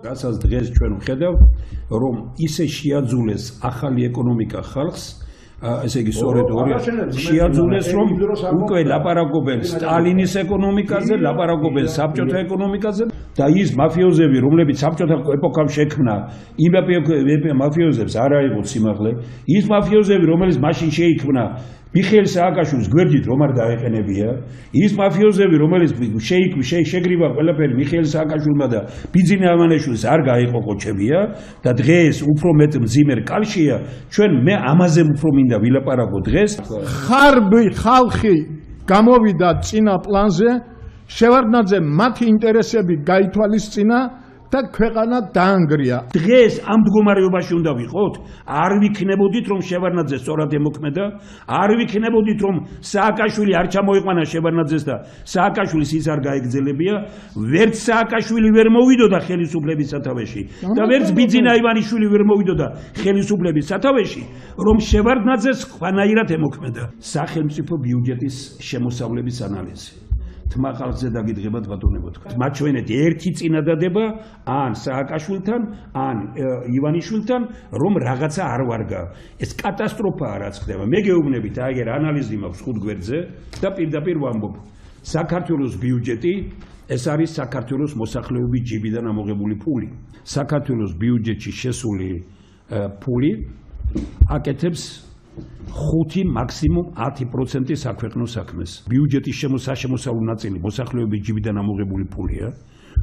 რასაც დღეს ჩვენ ვხედავთ, რომ ისე შეაძულეს ახალი ეკონომიკა ხალხს, ესე იგი სწორედ შეაძულეს, რომ უკვე ლაპარაკობენ სტალინის ეკონომიკაზე, ლაპარაკობენ საბჭოთა ეკონომიკაზე და ის მაფიოზები, რომლებიც საბჭოთა ეპოქამ შექმნა, იმ მაფიოზებს არ აიღო სიმაღლე, ის მაფიოზები, რომელიც მაშინ შეიქმნა მიხეილ სააკაშვილის გვერდით რომ არ დაეყენებია, ის მაფიოზები, რომელიც შეგრივა ყველაფერი მიხეილ სააკაშვილმა და ბიძინა ამანაშვილის არ გაიყო ყოჩებია და დღეს უფრო მეტ მძიმე კავშირია, ჩვენ მე ამაზე უფრო მინდა ვილაპარაკო დღეს. ხარბი ხალხი გამოვიდა წინა პლანზე, შევარდნაძე მათი ინტერესები გაითვალისწინა და ქვეყანა დაანგრია. დღეს ამ მდგომარეობაში უნდა ვიყოთ, არ ვიქნებოდით რომ შევარდნაძე სწორად ემოქმედა, არ ვიქნებოდით რომ სააკაშვილი არ ჩამოიყვანა შევარდნაძეს და სააკაშვილის ის არ გაეგრძელებია, ვერც სააკაშვილი ვერ მოვიდოდა ხელისუფლების სათავეში და ვერც ბიძინა ივანიშვილი ვერ მოვიდოდა ხელისუფლების სათავეში, რომ შევარდნაძეს სხვანაირად ემოქმედა. სახელმწიფო ბიუჯეტის შემოსავლების ანალიზი. თმა ხალხზე დაგიდგებათ ბატონებო თქვა. მათ ჩვენეთ ერთი წინადადება ან სააკაშვილთან, ან ივანიშვილთან, რომ რაღაცა არ ვარგა. ეს კატასტროფაა რაც ხდება. მე გეუბნებით, აგერ ანალიზი მაქვს 5 გვერდზე და პირდაპირ ვამბობ. საქართველოს ბიუჯეტი ეს არის საქართველოს მოსახლეობის ჯიბიდან ამოღებული ფული. საქართველოს ბიუჯეტში შესული ფული აკეთებს 5 მაქსიმუმ 10% საქვეყნო საქმეს. ბიუჯეტის შემოსავლო ნაწილი მოსახლეობის ჯიბიდან ამოღებული ფულია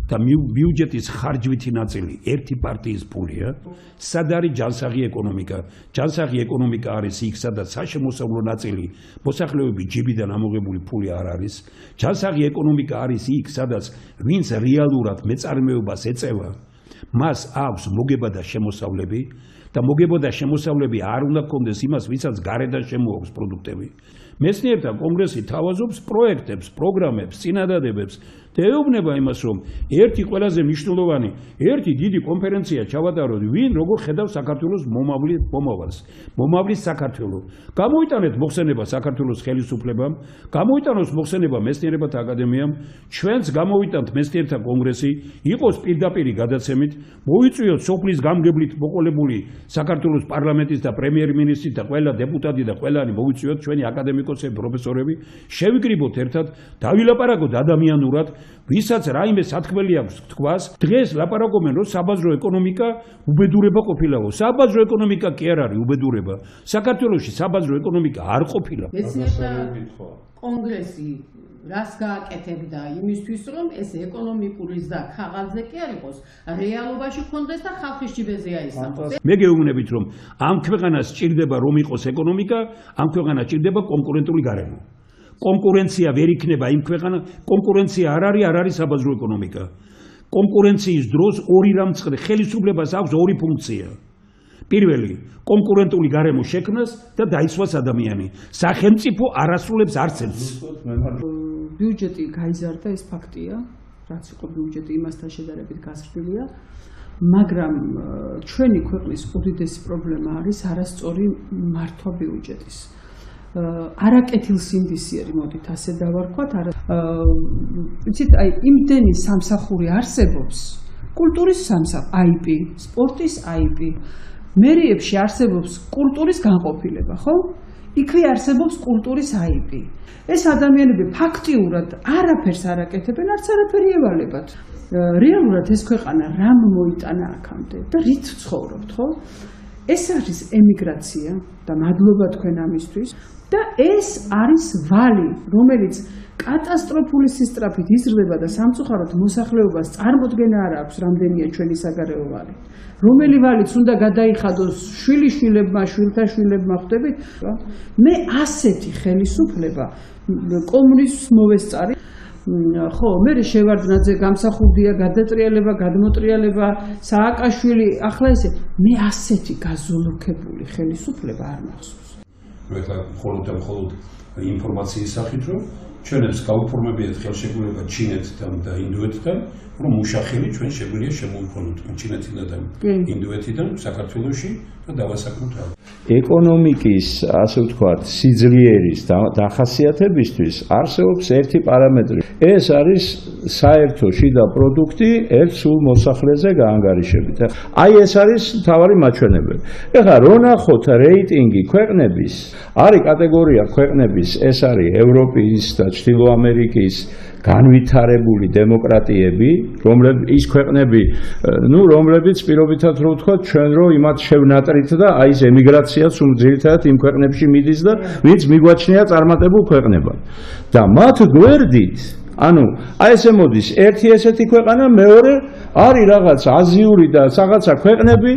და ბიუჯეტის ხარჯვითი ნაწილი ერთი პარტიის ფულია. სად არის ჯანსაღი ეკონომიკა? ჯანსაღი ეკონომიკა არის იქ, სადაც საშემოსავლო ნაწილი მოსახლეობის ჯიბიდან ამოღებული ფული არ არის. ჯანსაღი ეკონომიკა არის იქ, სადაც ვინც რეალურად მეწარმეობას ეწევა, მას აქვს მოგება და შემოსავლები. და მოგება და შემოსავლები არ უნდა გქონდეს იმას, ვისაც გარედან შემოაქვს პროდუქტები. მეცნიერთა კონგრესი თავაზობს პროექტებს, პროგრამებს, წინადადებებს და ეუბნება იმას, რომ ერთი ყველაზე მნიშვნელოვანი, ერთი დიდი კონფერენცია ჩავატაროთ, ვინ როგორ ხედავს საქართველოს მომავალს. მომავლის საქართველო. გამოიტანეთ მოხსენება საქართველოს ხელისუფლებამ, გამოიტანოს მოხსენება მეცნიერებათა აკადემიამ, ჩვენც გამოვიტანთ მეცნიერთა კონგრესი, იყოს პირდაპირი გადაცემით, მოიწვიოთ სოფლის გამგებლით მოყოლებული საქართველოს პარლამენტის და პრემიერ-მინისტრის და ყველა დეპუტატი და ყველანი მოიწვიოთ ჩვენი აკადემიკოსები, პროფესორები, შევიკრიბოთ ერთად, დავილაპარაკოთ ადამიანურად, ვისაც რაიმე სათქმელი აქვს თქვას, დღეს ლაპარაკობენ, რომ საბაზრო ეკონომიკა უბედურება ყოფილაო. საბაზრო ეკონომიკა კი არ არის უბედურება. საქართველოში საბაზრო ეკონომიკა არ ყოფილა. მეცნიერთა კონგრესი რას გააკეთებდა იმისთვის, რომ ეს ეკონომიკური ზრდა ხაღალზე კი არ იყოს, რეალობაში ქონდეს და ხალხის ჯიბეზე აისახოს. მე გეუბნებით, რომ ამ ქვეყანას სჭირდება რომ იყოს ეკონომიკა, ამ ქვეყანას სჭირდება კონკურენტული გარემო. კონკურენცია ვერ იქნება იმ ქვეყანა, კონკურენცია არ არის საბაზრო ეკონომიკა. კონკურენციის დროს ორი რამ წყდა, ხელისუფლებას აქვს ორი ფუნქცია. პირველი, კონკურენტული გარემო შექმნას და დაისვას ადამიანი. სახელმწიფო არ ასრულებს არც ერთს. ბიუჯეტი გაიზარდა, ეს ფაქტია, რაც იყო ბიუჯეტი იმასთან შედარებით გაზრდილია, მაგრამ ჩვენი ქვეყნის უდიდესი პრობლემა არის არასწორი მართვა ბიუჯეტის. არაკეთილსინდისიერი, მოდით ასე დავარქვათ, იცით, აი იმდენი სამსახური არსებობს, კულტურის სამსახური, IP, სპორტის IP, მერიებში არსებობს კულტურის განყოფილება, ხო? იქვე არსებობს კულტურის IP. ეს ადამიანები ფაქტიურად არაფერს არ აკეთებენ, არც არაფერი ევალებათ. რეალურად ეს ქვეყანა რამ მოიტანა აქამდე და რით ცხოვრობთ, ხო? ეს არის ემიგრაცია და მადლობა თქვენ ამისთვის. და ეს არის ვალი, რომელიც კატასტროფული სისწრაფით იზრდება და სამწუხაროდ მოსახლეობას წარმოდგენა არ აქვს, რამდენია ჩვენი საგარეო ვალი. რომელი ვალიც უნდა გადაიხადოს შვილიშვილებმა, შვილთაშვილებმა, ხვდებით? მე ასეთი ხელისუფლება კომუნიზმს მოვესწარი. ხო, მე შევარდნაძე გამსახურდია, გადატრიალება, გადმოტრიალება, სააკაშვილი, ახლა ესე, მე ასეთი გაზოლოქებული ხელისუფლება არ მახსოვს. მე ხა მხოლოდ ინფორმაციის სახით, რომ ჩვენებს გაუფორმებიათ ხელშეკრულება ჩინეთთან და ინდოეთთან, რომ მუშახელი ჩვენ შეგვიძლია შემოვიყვანოთ ჩინეთიდან და ინდოეთიდან საქართველოში და დავასაქმოთ რა. ეკონომიკის, ასე ვთქვათ, სიძლიერის დახასიათებისთვის არსებობს ერთი პარამეტრი. ეს არის საერთო შიდა პროდუქტი ერთ სულ მოსახლეზე გაანგარიშებით. აი ეს არის მთავარი მაჩვენებელი. ეხლა რო ნახოთ რეიტინგი ქვეყნების, არის კატეგორია ქვეყნების, ეს არის ევროპის და ჩრდილო ამერიკის განვითარებული დემოკრატიები, ის ქვეყნები, რომლებიც პირობითად რო ვთქვათ, ჩვენ რო იმათ შევნატრით და აი ეს ემიგრაციაც ძირითადად იმ ქვეყნებში მიდის და ვინც მიგვაჩნია წარმატებულ ქვეყნებად. და მათ გვერდით, ანუ აი ესე მოდის ერთი ესეთი ქვეყანა, მეორე არის რაღაც აზიური და რაღაცა ქვეყნები,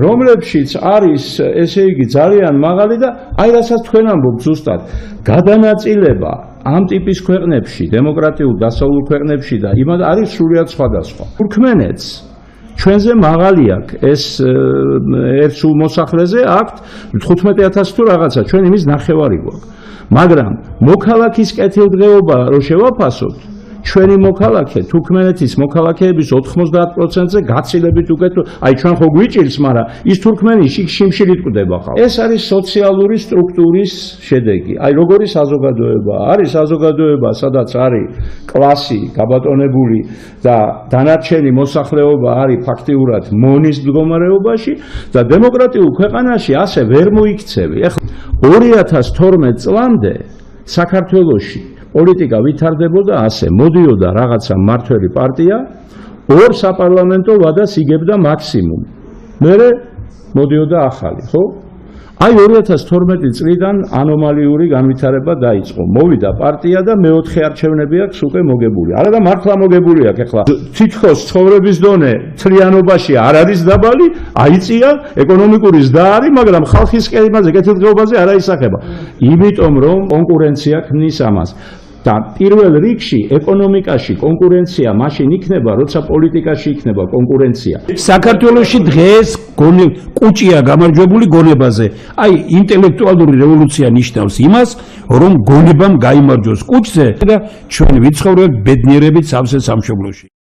რომლებშიც არის ესე იგი ძალიან მაღალი და აი რასაც თქვენ ამბობთ ზუსტად, გადანაწილება ამ ტიპის ქვეყნებში, დემოკრატიულ დასავლურ ქვეყნებში და იმად არის სრულიად სხვადასხვა. თურქმენეთს ჩვენზე მაღალი აქვს ეს ერთ სულ მოსახლეზე აქვს 15,000 თუ რაღაცა, ჩვენ იმის ნახევარი გვაქვს. მაგრამ მოქალაქის კეთილდღეობა რო შევაფასოთ, ჩვენი მოქალაქე თურქმენეთის მოქალაქეების 90%-ზე გაცილებით უკეთ, აი ჩვენ ხო გვიჭირს, მაგრამ ის თურქმენი შიმშილით კვდება ხალხს. ეს არის სოციალური სტრუქტურის შედეგი. აი როგორი საზოგადოება არის საზოგადოება, სადაც არის კლასი გაბატონებული და დანარჩენი მოსახლეობა არის ფაქტიურად მონის მდგომარეობაში და დემოკრატიულ ქვეყანაში ასე ვერ მოიქცევი. ეხლა 2012 წლამდე საქართველოში პოლიტიკა ვითარდებოდა ასე, მოდიოდა რაღაცა მმართველი პარტია, ორ საპარლამენტო ვადას იგებდა მაქსიმუმ. მერე მოდიოდა ახალი, ხო? აი 2012 წლიდან ანომალიური განვითარება დაიწყო. მოვიდა პარტია და მეოთხე არჩევნები აქვს უკვე მოგებული. არა და მართლა მოგებული აქვს ეხლა. თითქოს ცხოვრების დონე თლიანობაში არ არის დაბალი, აიწია, ეკონომიკური ზრდა არის, მაგრამ ხალხის კეთილდღეობაზე არ აისახება. იმიტომ რომ კონკურენცია ქმნის ამას. და პირველ რიგში ეკონომიკაში კონკურენცია მაშინ იქნება, როცა პოლიტიკაში იქნება კონკურენცია. საქართველოში დღეს კუჭია გამარჯვებული გონებაზე. აი ინტელექტუალური რევოლუცია ნიშნავს იმას, რომ გონებამ გაიმარჯვოს კუჭზე და ჩვენ ვიცხოვრობთ ბედნიერებით სავსე სამშობლოში.